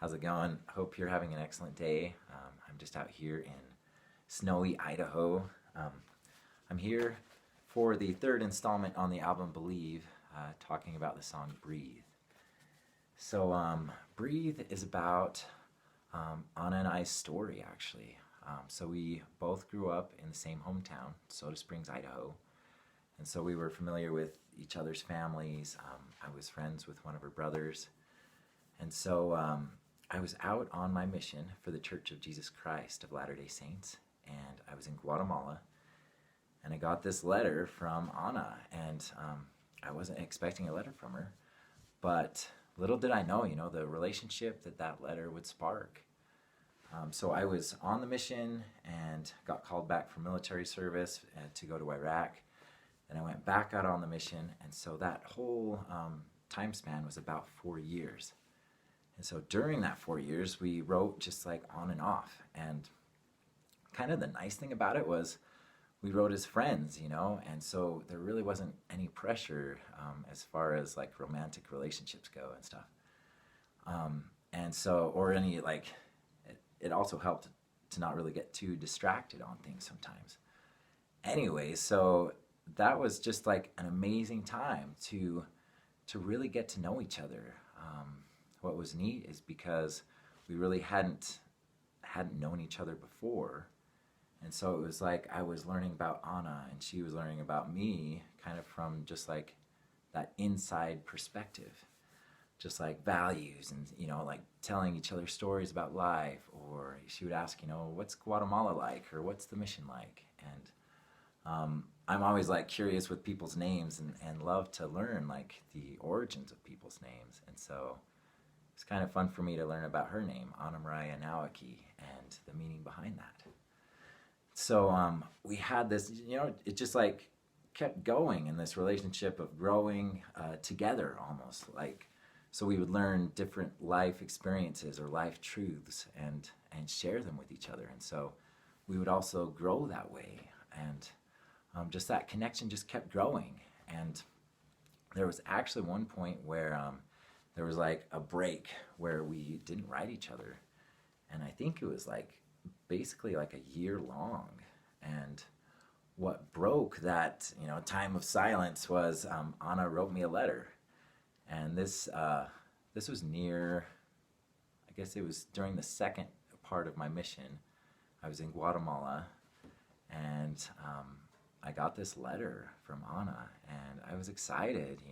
How's it going? Hope you're having an excellent day. I'm just out here in snowy Idaho. Um, I'm here for the third installment on the album Believe, talking about the song Breathe. Breathe is about Anna and I's story, actually. So we both grew up in the same hometown, Soda Springs, Idaho. And so we were familiar with each other's families. I was friends with one of her brothers. And so I was out on my mission for the Church of Jesus Christ of Latter-day Saints, and I was in Guatemala, and I got this letter from Anna, and I wasn't expecting a letter from her, but little did I know, the relationship that letter would spark. So I was on the mission and got called back from military service to go to Iraq, and I went back out on the mission, and so that whole time span was about 4 years. And so during that 4 years, we wrote just like on and off. And kind of the nice thing about it was we wrote as friends, and so there really wasn't any pressure as far as like romantic relationships go and stuff. And so, or any like, it also helped to not really get too distracted on things sometimes. Anyway, so that was just like an amazing time to really get to know each other. What was neat is because we really hadn't known each other before, and so it was like I was learning about Anna and she was learning about me, kind of from just like that inside perspective, just like values and like telling each other stories about life, or she would ask, what's Guatemala like, or what's the mission like, and I'm always like curious with people's names and love to learn like the origins of people's names, and so it's kind of fun for me to learn about her name, Anna Maria Nawaki, and the meaning behind that. So we had this, it just like kept going in this relationship of growing together almost. Like, so we would learn different life experiences or life truths and share them with each other. And so we would also grow that way. And just that connection just kept growing. And there was actually one point where there was like a break where we didn't write each other, and I think it was like basically like a year long. And what broke that time of silence was Anna wrote me a letter, and this was near, I guess it was during the second part of my mission. I was in Guatemala, and I got this letter from Anna, and I was excited,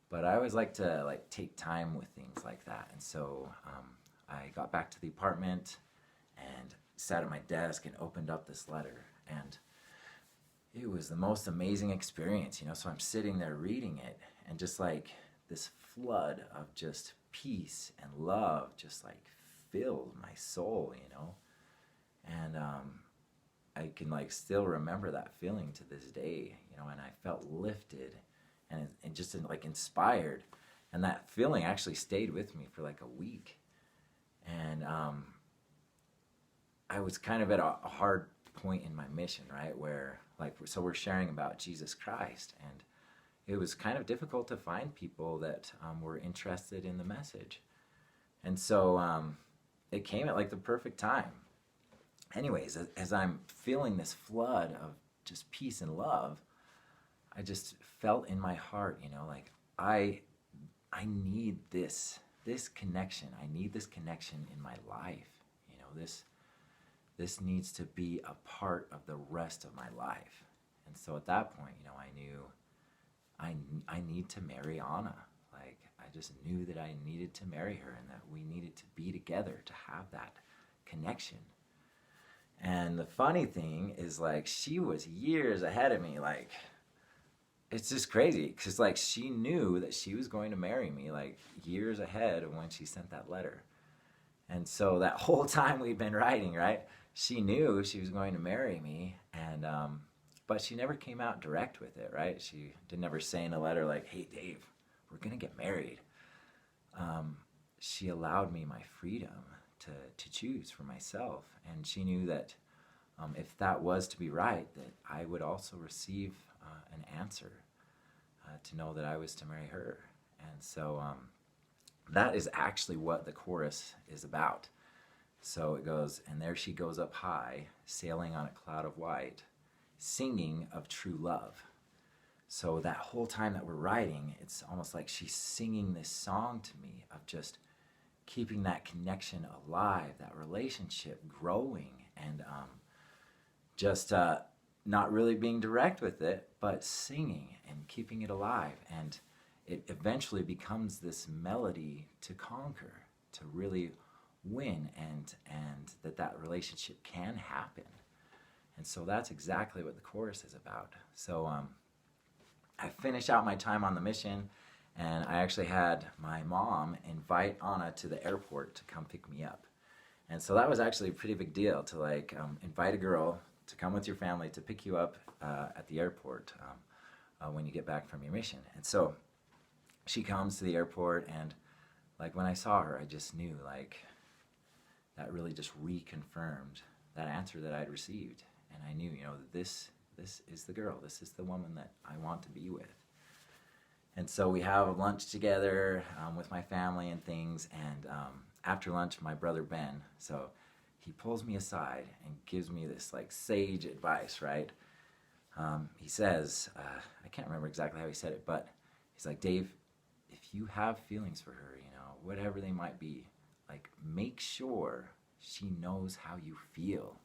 but I always like to like take time with things like that. And so I got back to the apartment and sat at my desk and opened up this letter, and it was the most amazing experience, So I'm sitting there reading it, and just like this flood of just peace and love just like filled my soul, And I can like still remember that feeling to this day, and I felt lifted and just like inspired, and that feeling actually stayed with me for like a week. And I was kind of at a hard point in my mission, right, where like so we're sharing about Jesus Christ, and it was kind of difficult to find people that were interested in the message. And so it came at like the perfect time. Anyways, as I'm feeling this flood of just peace and love, I just felt in my heart, like I need this connection. I need this connection in my life. This needs to be a part of the rest of my life. And so at that point, I knew I need to marry Anna. Like I just knew that I needed to marry her, and that we needed to be together to have that connection. And the funny thing is, like, she was years ahead of me. Like, it's just crazy because like she knew that she was going to marry me like years ahead of when she sent that letter. And so that whole time we've been writing, right, she knew she was going to marry me, and but she never came out direct with it, right? She did never say in a letter like, hey Dave, we're gonna get married. She allowed me my freedom to choose for myself, and she knew that if that was to be right, that I would also receive an answer to know that I was to marry her. And so that is actually what the chorus is about. So it goes, and there she goes up high, sailing on a cloud of white, singing of true love. So that whole time that we're writing, it's almost like she's singing this song to me of just keeping that connection alive, that relationship growing, and just not really being direct with it, but singing and keeping it alive. And it eventually becomes this melody to conquer, to really win, and that relationship can happen. And so that's exactly what the chorus is about. So I finished out my time on the mission, and I actually had my mom invite Anna to the airport to come pick me up. And so that was actually a pretty big deal, to like invite a girl to come with your family to pick you up at the airport when you get back from your mission. And so she comes to the airport, and like when I saw her, I just knew, like, that really just reconfirmed that answer that I'd received. And I knew, you know, this is the girl, this is the woman that I want to be with. And so we have lunch together with my family and things, and after lunch, my brother Ben, so he pulls me aside and gives me this like sage advice, right? He says, I can't remember exactly how he said it, but he's like, Dave, if you have feelings for her, you know, whatever they might be, like, make sure she knows how you feel.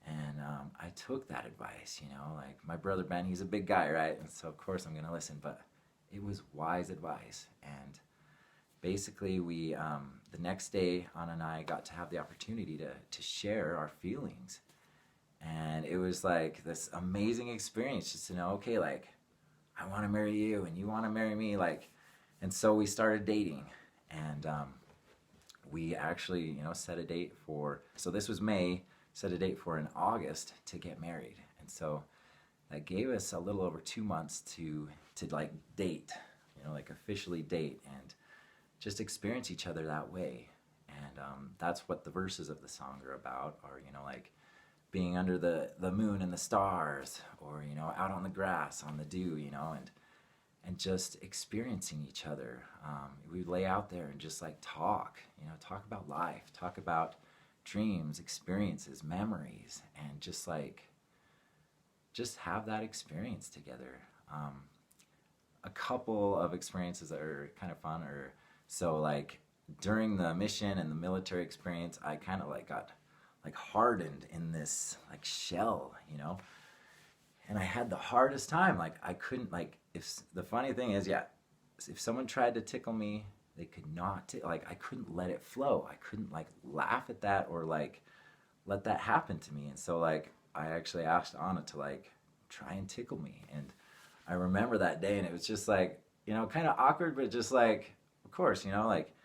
And I took that advice, you know, like my brother Ben, he's a big guy, right? And so of course I'm gonna listen, but it was wise advice. And basically we, the next day, Anna and I got to have the opportunity to share our feelings. And it was like this amazing experience just to know, okay, like, I want to marry you and you want to marry me, like, and so we started dating. And we actually, you know, set a date for, so this was May, set a date for in August to get married. And so that gave us a little over 2 months to like date, you know, like officially date and just experience each other that way. And that's what the verses of the song are about, or, you know, like being under the moon and the stars, or, you know, out on the grass, on the dew, you know, and just experiencing each other. We lay out there and just like talk, you know, talk about life, talk about dreams, experiences, memories, and just have that experience together. A couple of experiences that are kind of fun, or so like during the mission and the military experience, I kind of like got like hardened in this like shell, you know, and I had the hardest time. Like I couldn't, like, if the funny thing is, yeah, if someone tried to tickle me, they could not like, I couldn't let it flow. I couldn't like laugh at that or like let that happen to me. And so like I actually asked Anna to like try and tickle me. And I remember that day, and it was just like, you know, kind of awkward, but just like, of course, you know, like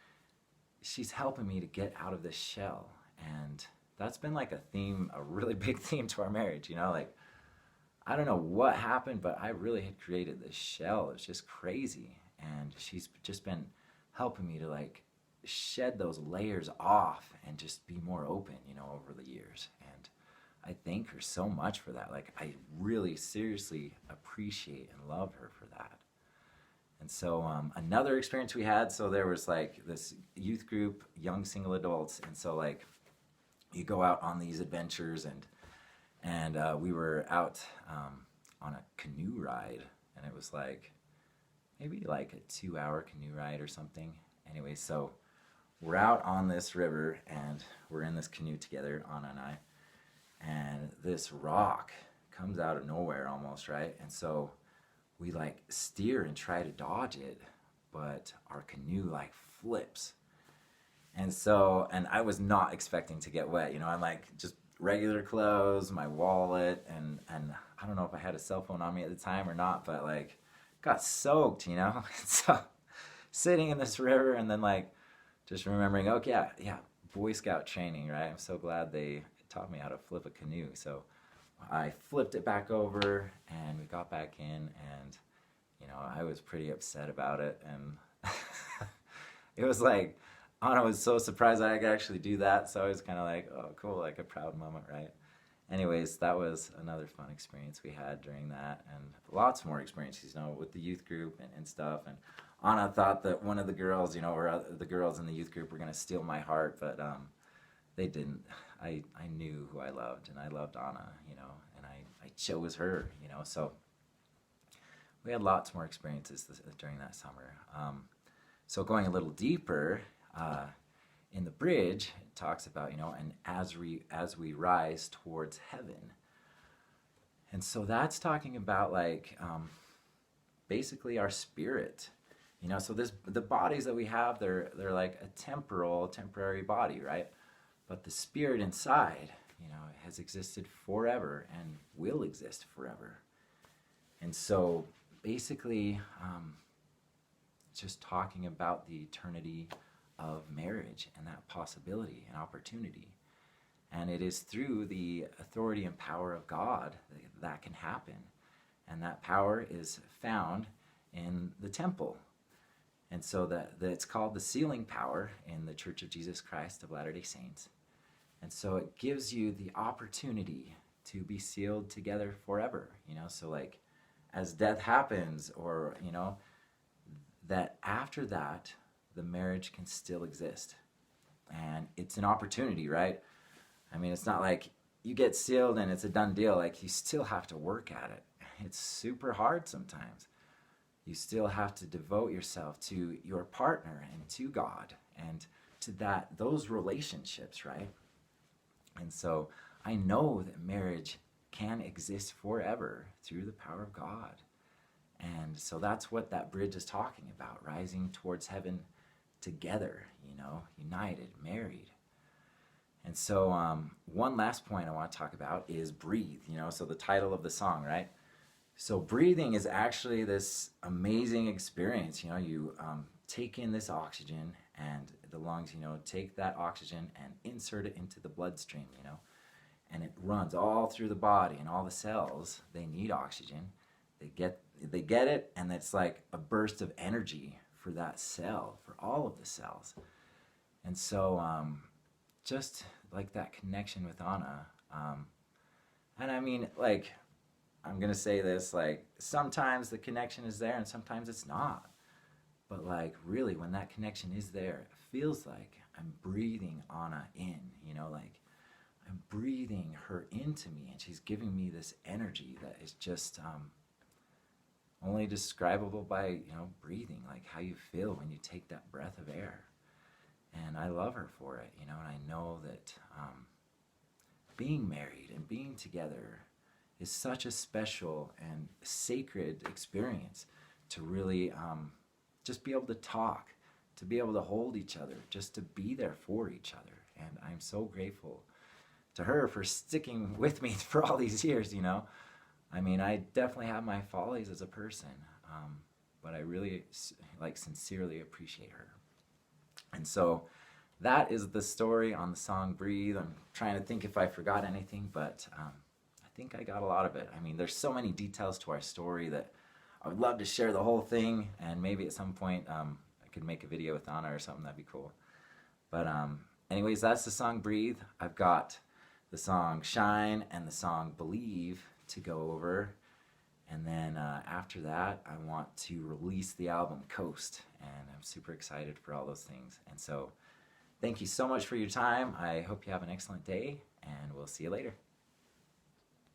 she's helping me to get out of this shell. And that's been like a theme, a really big theme to our marriage, you know, like I don't know what happened, but I really had created this shell. It's just crazy. And she's just been helping me to like shed those layers off and just be more open, you know, over the years. And I thank her so much for that. Like I really seriously appreciate and love her for that. And so another experience we had, so there was like this youth group, young single adults. And so like you go out on these adventures, and we were out on a canoe ride, and it was like maybe like a 2-hour canoe ride or something. Anyway, so we're out on this river, and we're in this canoe together, Anna and I, and this rock comes out of nowhere almost, right? And so we like steer and try to dodge it, but our canoe like flips. And so, and I was not expecting to get wet, you know, I'm like just regular clothes, my wallet, and I don't know if I had a cell phone on me at the time or not, but like got soaked, you know. So sitting in this river, and then like just remembering, okay, yeah, Boy Scout training, right? I'm so glad they taught me how to flip a canoe. So I flipped it back over, and we got back in, and you know, I was pretty upset about it, and it was like Anna was so surprised that I could actually do that, so I was kind of like, oh, cool, like a proud moment, right? Anyways, that was another fun experience we had during that, and lots more experiences, you know, with the youth group and stuff. And Anna thought that one of the girls, or the girls in the youth group were going to steal my heart, but they didn't. I knew who I loved, and I loved Anna, and I chose her, so we had lots more experiences during that summer. So going a little deeper, in the bridge, it talks about, and as we rise towards heaven. And so that's talking about like basically our spirit. So the bodies that we have, they're like a temporary body, right? But the spirit inside, has existed forever and will exist forever. And so basically, just talking about the eternity of marriage and that possibility and opportunity. And it is through the authority and power of God that can happen. And that power is found in the temple. And so that it's called the sealing power in the Church of Jesus Christ of Latter-day Saints. And so it gives you the opportunity to be sealed together forever. So like as death happens, or, that after that, the marriage can still exist. And it's an opportunity, right? I mean, it's not like you get sealed and it's a done deal. Like, you still have to work at it. It's super hard sometimes. You still have to devote yourself to your partner and to God and to those relationships, right? And so I know that marriage can exist forever through the power of God. And so that's what that bridge is talking about, rising towards heaven together, united, married. And so one last point I want to talk about is breathe, so the title of the song, right? So breathing is actually this amazing experience. You take in this oxygen, and the lungs, take that oxygen and insert it into the bloodstream, and it runs all through the body, and all the cells, they need oxygen. They get it, and it's like a burst of energy for that cell, for all of the cells. And so just like that connection with Anna, and I mean, like, I'm gonna say this, like, sometimes the connection is there and sometimes it's not. But like, really, when that connection is there, it feels like I'm breathing Anna in, like I'm breathing her into me, and she's giving me this energy that is just only describable by, breathing, like how you feel when you take that breath of air. And I love her for it, and I know that being married and being together is such a special and sacred experience, to really just be able to talk, to be able to hold each other, just to be there for each other. And I'm so grateful to her for sticking with me for all these years, I mean, I definitely have my follies as a person, but I really, sincerely appreciate her. And so that is the story on the song Breathe. I'm trying to think if I forgot anything, but I think I got a lot of it. I mean, there's so many details to our story that I would love to share the whole thing, and maybe at some point I could make a video with Anna or something. That'd be cool. But anyways, that's the song Breathe. I've got the song Shine and the song Believe to go over. And then after that, I want to release the album Coast, and I'm super excited for all those things. And so thank you so much for your time. I hope you have an excellent day, and we'll see you later.